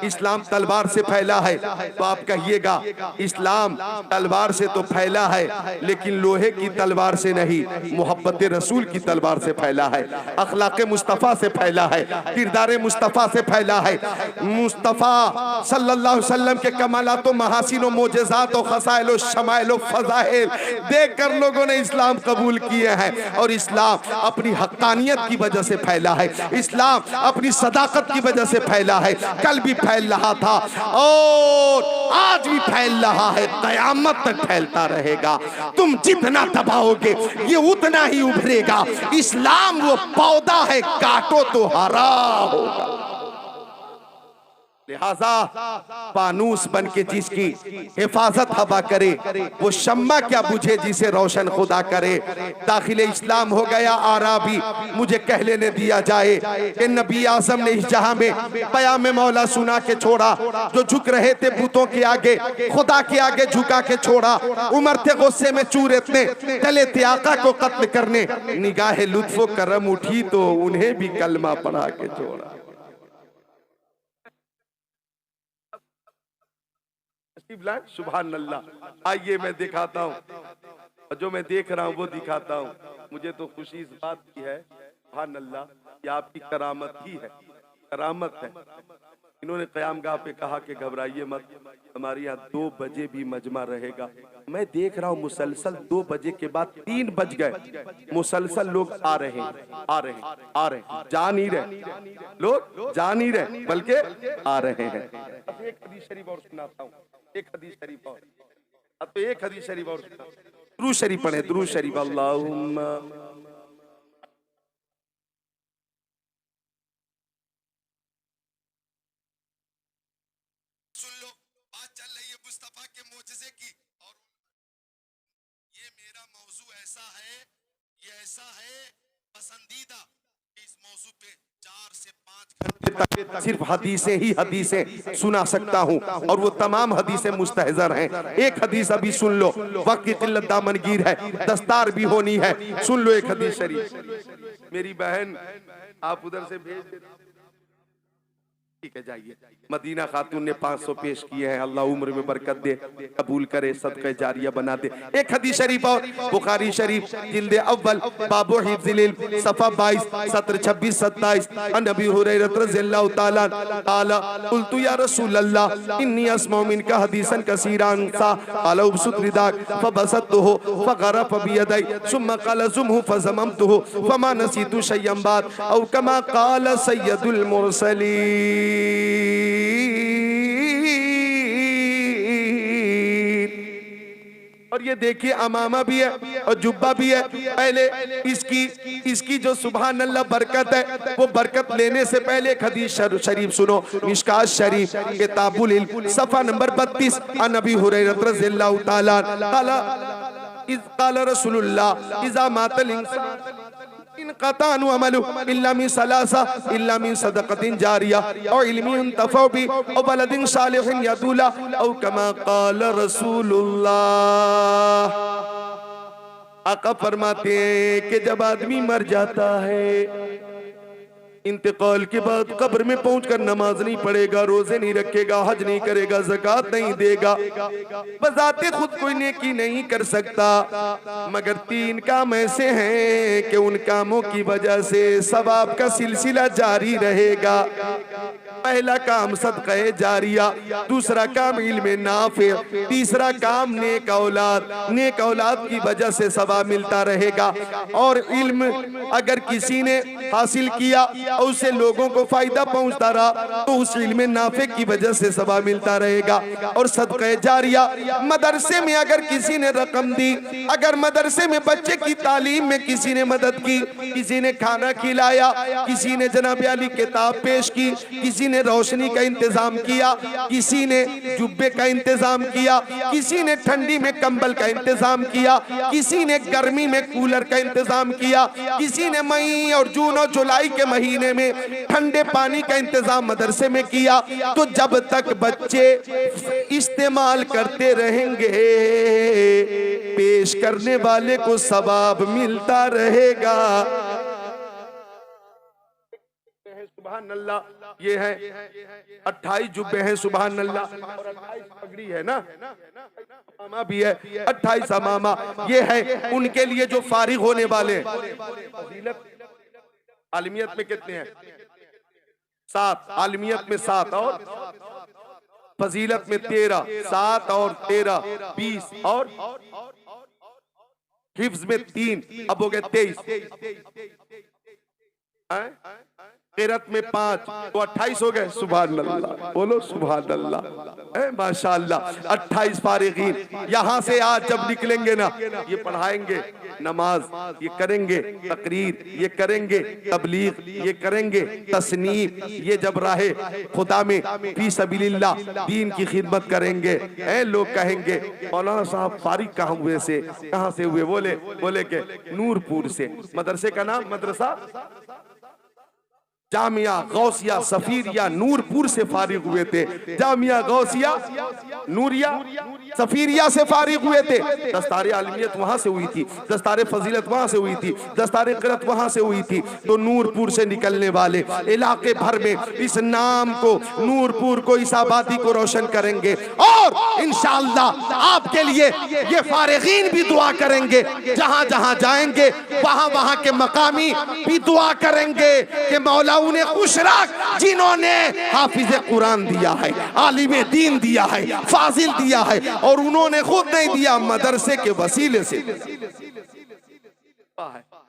इस्लाम तलवार से फैला है, तो आप कहिएगा इस्लाम तलवार से तो फैला है लेकिन लोहे की तलवार से नहीं, मोहब्बत रसूल की तलवार से फैला है, अखलाक मुस्तफ़ा से फैला है, किरदार मुस्तफ़ा से फैला है। मुस्तफ़ा सल्लल्लाहु अलैहि वसल्लम के कमालात, महासिन, मोजेज़ात, खसाइल, शमाइल, फज़ाइल देखकर लोगों ने इस्लाम कबूल किए हैं। और इस्लाम अपनी हक्कानियत की वजह से फैला है, इस्लाम अपनी सदाकत की वजह से फैला है। कल भी फैल रहा था और आज भी फैल रहा है, क़यामत तक फैलता रहेगा। तुम जितना दबाओगे ये उतना ही उभरेगा। इस्लाम वो पौधा है, काटो तो हरा होगा। लिहाजा फानूस बन के जिसकी हिफाजत हवा करे, वो शम्मा क्या बुझे जिसे रोशन खुदा करे। दाखिले इस्लाम हो गया आराबी, मुझे कह लेने दिया जाए कि नबी आज़म ने इस जहां में पयाम मौला सुना के छोड़ा। जो झुक रहे थे बुतों के आगे, खुदा के आगे झुका के छोड़ा। उमर थे गुस्से में चूर इतने, चले थे आका को कत्ल करने। निगाहे लुत्फो करम उठी तो उन्हें भी कलमा पढ़ा के छोड़ा। सुभान अल्लाह। आइए मैं दिखाता हूँ, जो मैं देख रहा हूँ वो दिखाता हूँ। मुझे तो खुशी इस बात की है, सुभान अल्लाह, ये आपकी करामत ही है, करामत है। इन्होंने क़यामगाह पे कहा कि घबराइए मत, हमारे यहाँ 2 बजे भी मजमा रहेगा। मैं देख रहा हूँ मुसलसल 2 बजे के बाद 3 बज गए, मुसलसल लोग आ रहे हैं, जा नहीं रहे, लोग जा नहीं रहे बल्कि आ रहे हैं। अब एक हदीस शरीफ और सुनाता हूँ, एक हदीस शरीफ और, अब तो एक हदीस शरीफ और दुरूद शरीफ पढ़े, दुरूद शरीफ। अल्लाहुम्मा चल रही है मुस्तफा के मोजज़े की। और ये मेरा मौजू ऐसा है, ये ऐसा है पसंदीदा, इस मौजू पे 4 से 5 घंटे तक सिर्फ हदीसें ही हदीसें सुना सकता हूं, और वो तमाम हदीसें मुस्तहज़र हैं। एक हदीस अभी सुन लो, वक्त की किल्लत दामनगीर है, दस्तार भी होनी है, सुन लो एक हदीस शरीफ। मेरी बहन आप उधर से भेज देना, ठीक है जाइए। मदीना खातून ने 500 पेश किए हैं, अल्लाह उम्र में बरकत दे, कबूल करे, सदका जारिया बना दे। एक हदीस शरीफ और बुखारी शरीफ जिल्द अव्वल बाबो हिफ्ज़िल इल्म सफ़ा 22 सत्र 26 27 अन अबी हुरैरा रज़ियल्लाहु ताला ताला क़ुल्तु या रसूल अल्लाह इन्नी अस्माउ मिनका हदीसन कसीरान सा क़ाला उबसुत रिदाक फबसतहु फग़रफ़ बियदै सुम्मा क़ाला ज़ुमहु फज़ममतहु फमा नसीतु शय्यन बाद औ कमा क़ाला सय्यदुल मुरसलीन। और ये देखिए अमामा भी है और जुब्बा भी है। पहले इसकी जो सुभान अल्लाह बरकत है, वो बरकत लेने से पहले एक हदीस शरीफ सुनो, मिशकात शरीफ किताबुल इल्म सफ़ा नंबर 32 अन अबी हुरैरा रज़ियल्लाहु ताला इज़ क़ाला रसूलुल्लाह इज़ा मातल इंसान इनक़ता अनु अमलु इल्ला मिन सलासा इल्ला मिन सदक़तिन जारिया और इल्मिन युंतफ़अ बिही और वलदिन सालिहिन यदूला औ कमा क़ाला रसूलुल्लाह। आका फरमाते हैं कि जब आदमी मर जाता है, इंतकाल के बाद कब्र में पहुंचकर नमाज नहीं पढ़ेगा, रोजे नहीं रखेगा, हज नहीं करेगा, ज़कात नहीं देगा, बज़ाते खुद कोई नेकी नहीं कर सकता, मगर 3 काम ऐसे हैं कि उन कामों की वजह से सवाब का सिलसिला जारी रहेगा। पहला काम सदका जारिया, दूसरा काम इल्म नाफे, तीसरा काम नेक औलाद। नेक औलाद की वजह से सवाब मिलता रहेगा। और इल्म अगर किसी ने हासिल किया और उससे लोगों को फायदा पहुंचता रहा तो उस इल्म नाफे की वजह से सवाब मिलता रहेगा। और सदका जारिया, मदरसे में अगर किसी ने रकम दी, अगर मदरसे में बच्चे की तालीम में किसी ने मदद की, किसी ने खाना खिलाया, किसी ने जनाब अली किताब पेश की, किसी ने रोशनी का इंतजाम किया, किसी ने जुब्बे का इंतजाम किया, किसी ने ठंडी में कंबल का इंतजाम किया, किसी ने गर्मी में कूलर का इंतजाम किया, किसी ने मई और जून और जुलाई के महीने में ठंडे पानी का इंतजाम मदरसे में किया, तो जब तक बच्चे इस्तेमाल करते रहेंगे पेश करने वाले को सवाब मिलता रहेगा। सुभान अल्लाह, ये है 28 जुब्बे हैं, सुभान अल्लाह, और 28 पगड़ी है ना, अमामा भी है, 28 अमामा ये है उनके लिए जो फारिग होने वाले। आलिमियत में कितने हैं? 7, आलिमियत में 7 और फजीलत में 13, 7 और 13 20 और हिफ्ज में 3, अब हो गए 23, क़िरात में 5 तो 28 हो गए। सुभान अल्लाह, बोलो सुभान अल्लाह, माशाअल्लाह। 28 फारिगीन यहाँ से आज जब निकलेंगे ना, ये पढ़ाएंगे नमाज, ये करेंगे तकरीर, ये करेंगे तबलीग, ये करेंगे तस्नीफ, ये जब राहे खुदा में फी सबीलिल्लाह दीन की खिदमत करेंगे। लोग कहेंगे मौलाना साहब फारिग कहाँ हुए से, कहाँ से हुए? बोले के नूरपुर से। मदरसे का नाम मदरसा जामिया गौसिया सफीरिया नूरपुर से फारिग हुए थे। जामिया गौसिया नूरिया सफीरिया से फारिग हुए थे। दस्तारे आलमियत वहां से हुई थी, दस्तारे फजीलत वहां से हुई थी, दस्तारे क़िरात वहां से हुई थी। तो नूरपुर से निकलने वाले इलाके भर में इस नाम को, नूरपुर को, इस आबादी को रोशन करेंगे। और इंशाअल्लाह आपके लिए ये फारिगीन भी दुआ करेंगे, जहां जहां जाएंगे वहां वहां के मकामी भी दुआ करेंगे कि मौला उन्हें खुश रख, जिन्होंने हाफिज कुरान दिया है, आलिम दीन दिया है, फाजिल दिया है, और उन्होंने खुद नहीं दिया, मदरसे के वसीले से।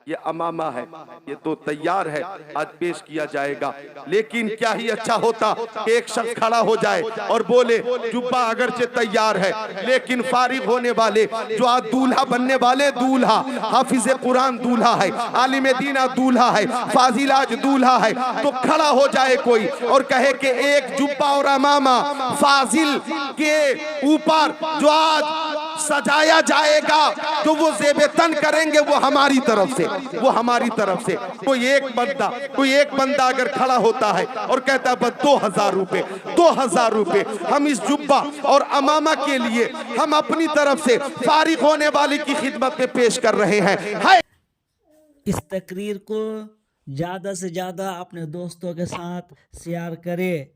ये अमामा है, ये तो तैयार है, आज पेश किया जाएगा। लेकिन क्या ही अच्छा होता कि एक शख्स खड़ा हो जाए और बोले जुब्बा अगरचे तैयार है, लेकिन फारिग होने वाले जो आज दूल्हा बनने वाले, दूल्हा हाफिज कुरान दूल्हा है, आलिम दीना दूल्हा है, फाजिल आज दूल्हा है, तो खड़ा हो जाए कोई और कहे कि एक जुब्बा और अमामा फाजिल के ऊपर जो आज सजाया जाएगा, तो वो ज़ेबे तन करेंगे, वो हमारी तरफ से, वो हमारी तरफ से। कोई एक बंदा अगर खड़ा होता है और कहता है बस 2000 रुपए, 2000 रुपए हम इस जुब्बा और अमामा के लिए हम अपनी तरफ से फारिग होने वाले की खिदमत में पेश कर रहे हैं। इस तकरीर को ज़्यादा से ज़्यादा अपने दोस्तों के साथ शेयर करें,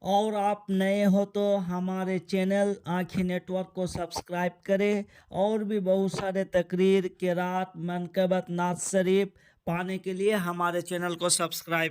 और आप नए हो तो हमारे चैनल आँखें नेटवर्क को सब्सक्राइब करें, और भी बहुत सारे तकरीर, किरात, मनकबत, नात शरीफ पाने के लिए हमारे चैनल को सब्सक्राइब